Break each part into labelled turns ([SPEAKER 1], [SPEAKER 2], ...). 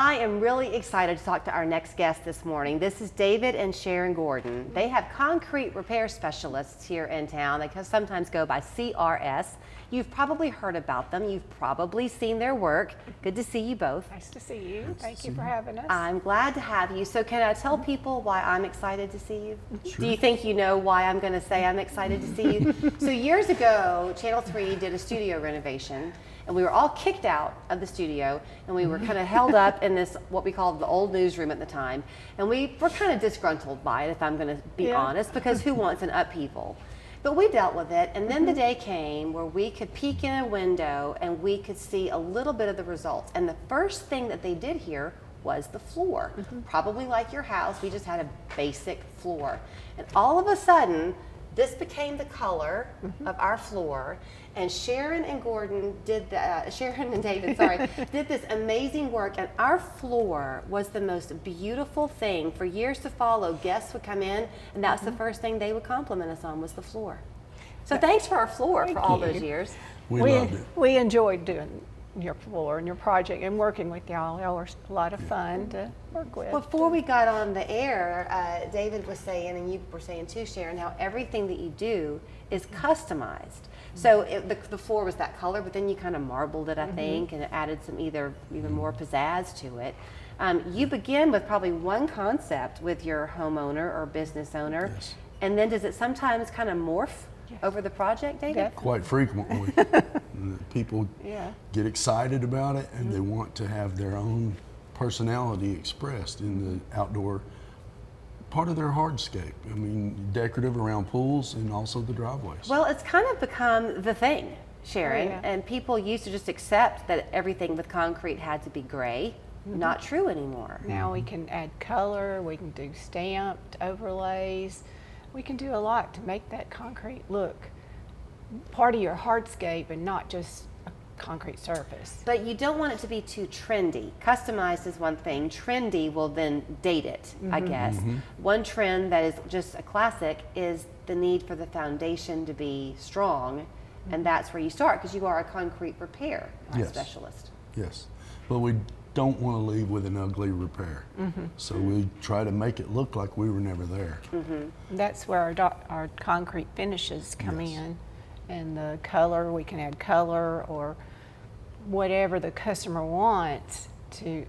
[SPEAKER 1] I am really excited to talk to our next guest this morning. This is David and Sharon Gordon. They have concrete repair specialists here in town. They sometimes go by CRS. You've probably heard about them. You've probably seen their work. Good to see you both.
[SPEAKER 2] Nice to see you. Thank you for having us.
[SPEAKER 1] I'm glad to have you. So can I tell people why I'm excited to see you? Sure. Do you think you know why I'm going to say I'm excited to see you? So years ago, Channel 3 did a studio renovation, and we were all kicked out of the studio, and we were kind of held up in this, what we called the old newsroom at the time, and we were kind of disgruntled by it, if I'm going to be honest, because who wants an upheaval? But we dealt with it, and then the day came where we could peek in a window and we could see a little bit of the results. And the first thing that they did here was the floor. Probably like your house, we just had a basic floor. And all of a sudden, this became the color of our floor, and Sharon and Gordon did Sharon and David, sorry, did this amazing work, and our floor was the most beautiful thing. For years to follow, guests would come in, and that's the first thing they would compliment us on was the floor. So thanks for our floor for all those years.
[SPEAKER 2] We loved it. We enjoyed doing your floor and your project and working with y'all. Y'all were a lot of fun to work with.
[SPEAKER 1] Before we got on the air, David was saying, and you were saying too, Sharon, how everything that you do is customized. So the floor was that color, but then you kind of marbled it, I think, and it added some even more pizzazz to it. You begin with probably one concept with your homeowner or business owner, and then does it sometimes kind of morph over the project, David?
[SPEAKER 2] Definitely.
[SPEAKER 3] Quite frequently. People get excited about it, and they want to have their own personality expressed in the outdoor part of their hardscape. I mean, decorative around pools and also the driveways.
[SPEAKER 1] Well, it's kind of become the thing, Sharon, and people used to just accept that everything with concrete had to be gray. Not true anymore.
[SPEAKER 2] Now we can add color, we can do stamped overlays. We can do a lot to make that concrete look part of your hardscape and not just a concrete surface.
[SPEAKER 1] But you don't want it to be too trendy. Customized is one thing. Trendy will then date it, I guess. One trend that is just a classic is the need for the foundation to be strong, and that's where you start because you are a concrete repair specialist.
[SPEAKER 3] Yes, but we don't want to leave with an ugly repair. So we try to make it look like we were never there.
[SPEAKER 2] That's where our concrete finishes come in, and the color, we can add color or whatever the customer wants to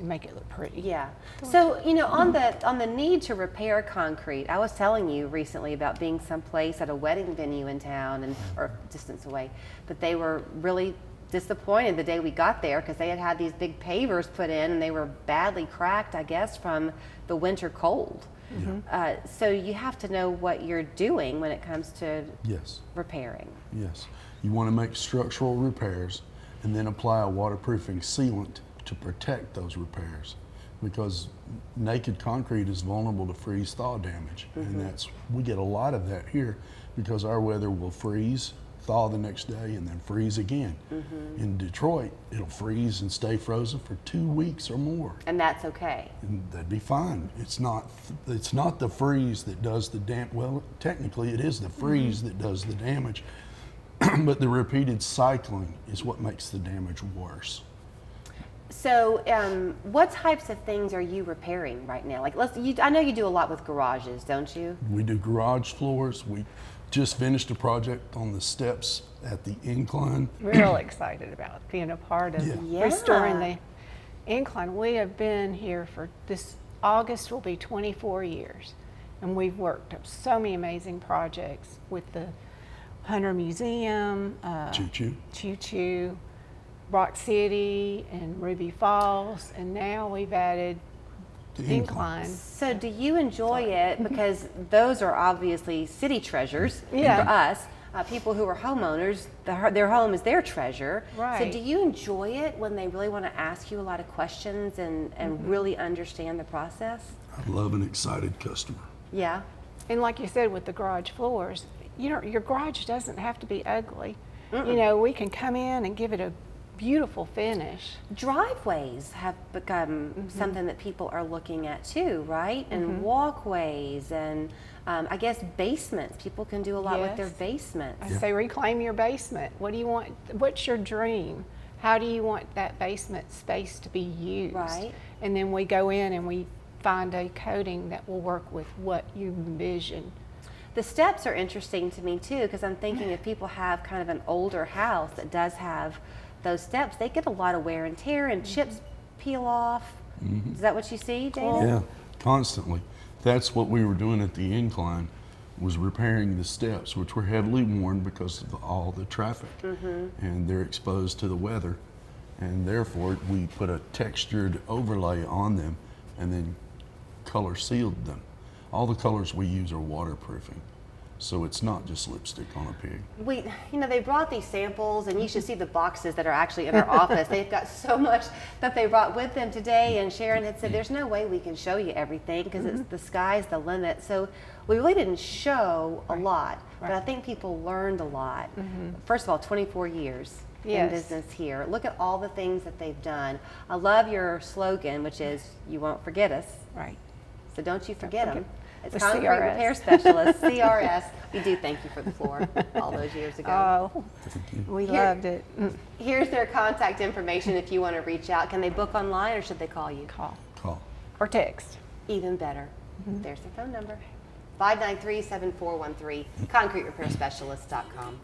[SPEAKER 2] make it look pretty.
[SPEAKER 1] Yeah. So, you know, on the need to repair concrete, I was telling you recently about being someplace at a wedding venue in town or distance away, but they were really disappointed the day we got there because they had these big pavers put in and they were badly cracked, I guess, from the winter cold. So you have to know what you're doing when it comes to repairing.
[SPEAKER 3] Yes. You want to make structural repairs and then apply a waterproofing sealant to protect those repairs, because naked concrete is vulnerable to freeze-thaw damage, and we get a lot of that here because our weather will freeze, thaw the next day, and then freeze again. In Detroit, it'll freeze and stay frozen for 2 weeks or more.
[SPEAKER 1] And that's okay.
[SPEAKER 3] And that'd be fine. It's not the freeze that does the damage. Well, technically it is the freeze that does the damage, but the repeated cycling is what makes the damage worse.
[SPEAKER 1] So, what types of things are you repairing right now? Like, I know you do a lot with garages, don't you?
[SPEAKER 3] We do garage floors. We just finished a project on the steps at the incline.
[SPEAKER 2] Real excited about being a part of restoring the incline. We have been here for this August will be 24 years, and we've worked up so many amazing projects with the Hunter Museum, Choo Choo, Rock City, and Ruby Falls, and now we've added incline.
[SPEAKER 1] So do you enjoy it? Because those are obviously city treasures for us. People who are homeowners, their home is their treasure.
[SPEAKER 2] Right.
[SPEAKER 1] So do you enjoy it when they really want to ask you a lot of questions and really understand the process?
[SPEAKER 3] I love an excited customer.
[SPEAKER 1] Yeah.
[SPEAKER 2] And like you said, with the garage floors, you know, your garage doesn't have to be ugly. You know, we can come in and give it a beautiful finish.
[SPEAKER 1] Driveways have become something that people are looking at too, right? And walkways and I guess basements. People can do a lot with their basements.
[SPEAKER 2] I say reclaim your basement. What do you want? What's your dream? how do you want that basement space to be used?
[SPEAKER 1] Right.
[SPEAKER 2] And then we go in and we find a coating that will work with what you envision.
[SPEAKER 1] The steps are interesting to me too, because I'm thinking if people have kind of an older house that does have those steps, they get a lot of wear and tear and chips peel off. Is that what you see, Dana?
[SPEAKER 3] Yeah, constantly. That's what we were doing at the incline, was repairing the steps, which were heavily worn because of all the traffic. And they're exposed to the weather. And therefore, we put a textured overlay on them and then color sealed them. All the colors we use are waterproofing. So it's not just lipstick on a pig.
[SPEAKER 1] They brought these samples, and you should see the boxes that are actually in our office. They've got so much that they brought with them today, and Sharon had said, there's no way we can show you everything because it's the sky's the limit. So we really didn't show a lot, but I think people learned a lot. First of all, 24 years in business here. Look at all the things that they've done. I love your slogan, which is, you won't forget us.
[SPEAKER 2] Right.
[SPEAKER 1] So don't you forget them. It's
[SPEAKER 2] The
[SPEAKER 1] Concrete
[SPEAKER 2] CRS.
[SPEAKER 1] Repair Specialist, CRS. We do thank you for the floor all those years ago.
[SPEAKER 2] Oh, we loved it.
[SPEAKER 1] Here's their contact information if you want to reach out. Can they book online or should they call you?
[SPEAKER 2] Call
[SPEAKER 3] Call.
[SPEAKER 2] or text.
[SPEAKER 1] Even better. There's their phone number. 593-7413, concreterepairspecialist.com.